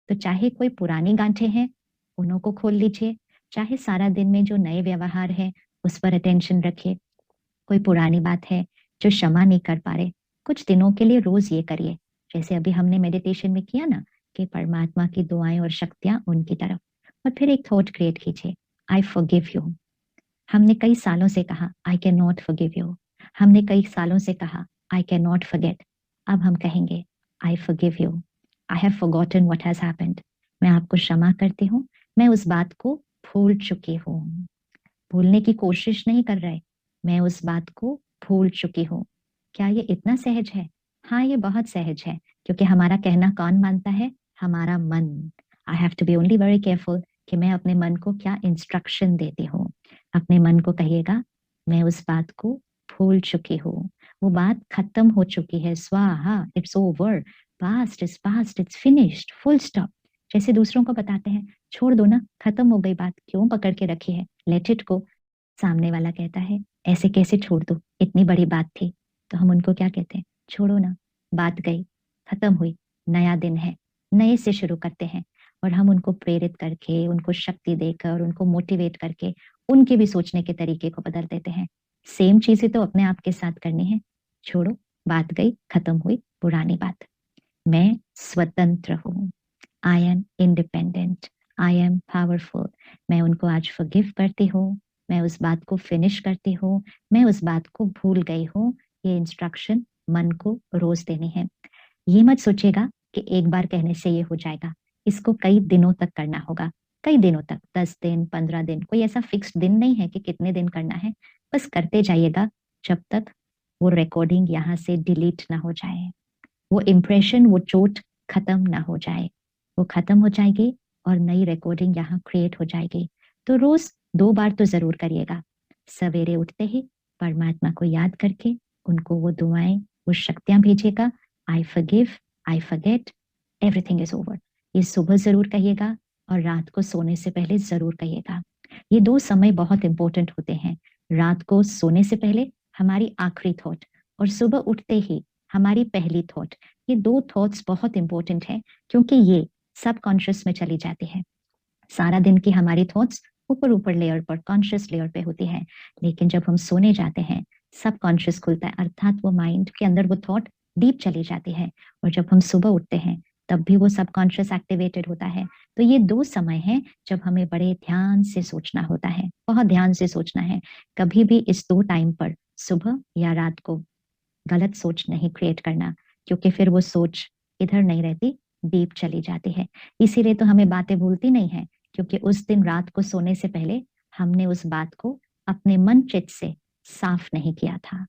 तो चाहे कोई पुरानी गांठें हैं उन्हों को खोल लीजिए, चाहे सारा दिन में जो नए व्यवहार है उस पर अटेंशन रखिए। कोई पुरानी बात है जो क्षमा नहीं कर पा रहे, कुछ दिनों के लिए रोज ये करिए। जैसे अभी हमने मेडिटेशन में किया ना कि परमात्मा की दुआएं और शक्तियां उनकी तरफ, और फिर एक थॉट क्रिएट कीजिए, आई फॉरगिव यू। हमने कई सालों से कहा I can not forgive you, हमने कई सालों से कहा आई कैन नॉट फॉरगेट। अब हम कहेंगे I forgive you, I have forgotten what has happened. मैं आपको क्षमा करती हूँ, मैं उस बात को भूल चुकी हूँ। भूलने की कोशिश नहीं कर रहे, मैं उस बात को भूल चुकी हूँ। क्या ये इतना सहज है? हाँ, ये बहुत सहज है, क्योंकि हमारा कहना कौन मानता है? हमारा मन। I have to be only very careful कि मैं अपने मन को क्या इंस्ट्रक्शन देती हूँ। अपने मन को कहिएगा मैं उस बात को भूल चुकी हूँ, वो बात खत्म हो चुकी है, स्वाहा, it's over, past is past, it's finished, full stop. जैसे दूसरों को बताते हैं छोड़ दो ना, खत्म हो गई बात, क्यों पकड़ के रखी है, लेट इट गो। सामने वाला कहता है ऐसे कैसे छोड़ दो, इतनी बड़ी बात थी। तो हम उनको क्या कहते हैं? छोड़ो ना, बात गई, खत्म हुई, नया दिन है, नए से शुरू करते हैं। और हम उनको प्रेरित करके, उनको शक्ति देकर, उनको मोटिवेट करके उनके भी सोचने के तरीके को बदल देते हैं। सेम चीजें तो अपने आप के साथ करनी है। छोड़ो, बात गई, खत्म हुई, पुरानी बात। मैं स्वतंत्र हूँ, I am independent, I am powerful. मैं उनको आज फॉरगिव करती हूँ, मैं उस बात को फिनिश करती हूँ, मैं उस बात को भूल गई हूँ। ये इंस्ट्रक्शन मन को रोज देनी है। ये मत सोचेगा कि एक बार कहने से ये हो जाएगा, इसको कई दिनों तक करना होगा। कई दिनों तक, 10 दिन, 15 दिन, कोई ऐसा फिक्स्ड दिन नहीं है कि कितने दिन करना है। बस करते जाइएगा जब तक वो रिकॉर्डिंग यहाँ से डिलीट ना हो जाए, वो इम्प्रेशन, वो चोट खत्म ना हो जाए। वो खत्म हो जाएगी और नई रिकॉर्डिंग यहाँ क्रिएट हो जाएगी। तो रोज 2 बार तो जरूर करिएगा। सवेरे उठते ही परमात्मा को याद करके उनको वो दुआएं, वो शक्तियां भेजिएगा, I forgive, I forget, everything is over. ये सुबह जरूर कहिएगा और रात को सोने से पहले जरूर कहिएगा। ये 2 समय बहुत इंपॉर्टेंट होते हैं। रात को सोने से पहले हमारी आखिरी थॉट, और सुबह उठते ही हमारी पहली थॉट। ये 2 थॉट्स बहुत इंपॉर्टेंट है, क्योंकि ये सबकॉन्शियस में चली जाती है। सारा दिन की हमारी थॉट्स ऊपर ऊपर लेयर पर, कॉन्शियस लेयर पे होती है, लेकिन जब हम सोने जाते हैं सबकॉन्शियस खुलता है, अर्थात वो माइंड के अंदर वो थॉट डीप चली जाती है। और जब हम सुबह उठते हैं तब भी वो सबकॉन्शियस एक्टिवेटेड होता है। तो ये 2 समय हैं जब हमें बड़े ध्यान से सोचना होता है, बहुत ध्यान से सोचना है। कभी भी इस 2 टाइम पर, सुबह या रात को, गलत सोच नहीं क्रिएट करना, क्योंकि फिर वो सोच इधर नहीं रहती, डीप चली जाती है। इसीलिए तो हमें बातें भूलती नहीं है, क्योंकि उस दिन रात को सोने से पहले हमने उस बात को अपने मन चित्त से साफ नहीं किया था।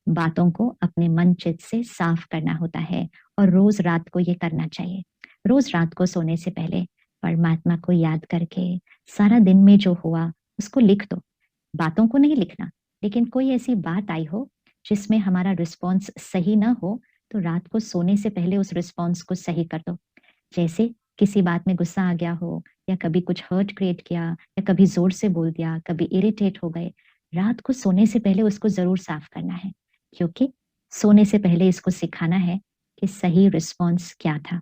बातों को अपने मन चित्त से साफ करना होता है, और रोज रात को ये करना चाहिए। रोज रात को सोने से पहले परमात्मा को याद करके सारा दिन में जो हुआ उसको लिख दो। बातों को नहीं लिखना, लेकिन कोई ऐसी बात आई हो जिसमें हमारा रिस्पॉन्स सही ना हो, तो रात को सोने से पहले उस रिस्पॉन्स को सही कर दो। जैसे किसी बात में गुस्सा आ गया हो, या कभी कुछ हर्ट क्रिएट किया, या कभी जोर से बोल दिया, कभी इरिटेट हो गए, रात को सोने से पहले उसको जरूर साफ करना है, क्योंकि सोने से पहले इसको सिखाना है कि सही रिस्पॉन्स क्या था।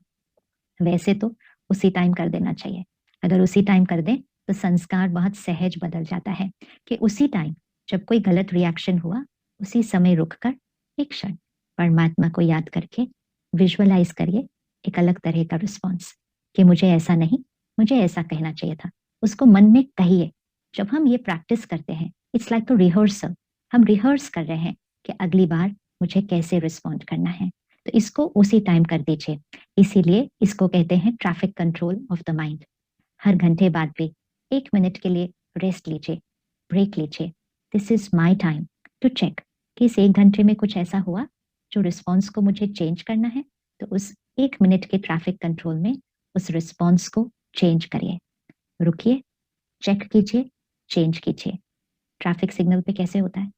वैसे तो उसी टाइम कर देना चाहिए। अगर उसी टाइम कर दें तो संस्कार बहुत सहज बदल जाता है, कि उसी टाइम जब कोई गलत रिएक्शन हुआ, उसी समय रुककर एक क्षण परमात्मा को याद करके विजुअलाइज करिए एक अलग तरह का रिस्पॉन्स, कि मुझे ऐसा नहीं, मुझे ऐसा कहना चाहिए था। उसको मन में कहिए। जब हम ये प्रैक्टिस करते हैं, इट्स लाइक अ रिहर्सल। हम रिहर्स कर रहे हैं कि अगली बार मुझे कैसे रिस्पॉन्ड करना है। तो इसको उसी टाइम कर दीजिए। इसीलिए इसको कहते हैं traffic control of the mind. हर घंटे बाद भी 1 मिनट के लिए रेस्ट लीजिए, ब्रेक लीजिए। This is my time to check कि इस 1 घंटे में कुछ ऐसा हुआ जो रिस्पॉन्स को मुझे चेंज करना है। तो उस 1 मिनट के ट्रैफिक कंट्रोल में उस रिस्पॉन्स को चेंज करिए। रुकिए, चेक कीजिए, चेंज कीजिए। ट्रैफिक सिग्नल पे कैसे होता है,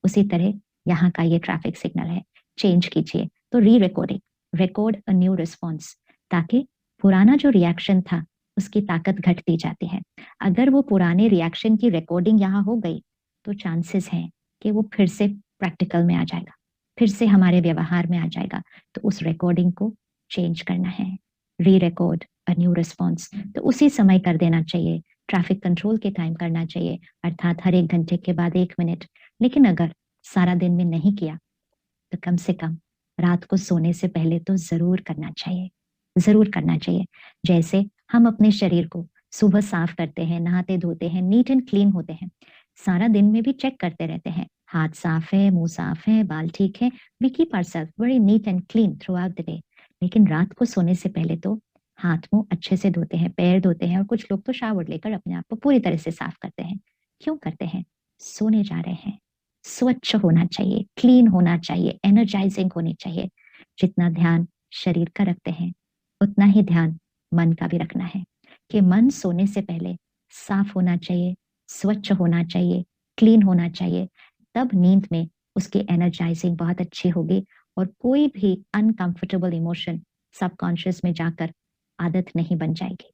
उसी तरह यहाँ का ये ट्रैफिक सिग्नल है। चेंज कीजिए। तो री recording, record a new response, ताकि पुराना जो रिएक्शन था उसकी ताकत घटती जाती है। अगर वो पुराने रिएक्शन की रिकॉर्डिंग यहाँ हो गई, तो चांसेस हैं कि वो फिर से प्रैक्टिकल में आ जाएगा, फिर से हमारे व्यवहार में आ जाएगा। तो उस रिकॉर्डिंग को चेंज करना है। री रिकॉर्ड अ न्यू रिस्पॉन्स, तो उसी समय कर देना चाहिए। ट्रैफिक कंट्रोल के टाइम करना चाहिए, अर्थात हर 1 घंटे के बाद 1 मिनट। लेकिन अगर सारा दिन में नहीं किया तो कम से कम रात को सोने से पहले तो जरूर करना चाहिए, जरूर करना चाहिए। जैसे हम अपने शरीर को सुबह साफ करते हैं, नहाते धोते हैं, नीट एंड क्लीन होते हैं, सारा दिन में भी चेक करते रहते हैं, हाथ साफ है, मुंह साफ है, बाल ठीक है, we keep ourselves very neat and clean throughout the day. लेकिन रात को सोने से पहले तो हाथ मुंह अच्छे से धोते हैं, पैर धोते हैं, और कुछ लोग तो शावर लेकर अपने आप को पूरी तरह से साफ करते हैं। क्यों करते हैं? सोने जा रहे हैं। स्वच्छ होना चाहिए, क्लीन होना चाहिए, एनर्जाइजिंग होनी चाहिए। जितना ध्यान शरीर का रखते हैं उतना ही ध्यान मन का भी रखना है, कि मन सोने से पहले साफ होना चाहिए, स्वच्छ होना चाहिए, क्लीन होना चाहिए। तब नींद में उसकी एनर्जाइजिंग बहुत अच्छी होगी, और कोई भी अनकंफर्टेबल इमोशन सबकॉन्शियस में जाकर आदत नहीं बन जाएगी।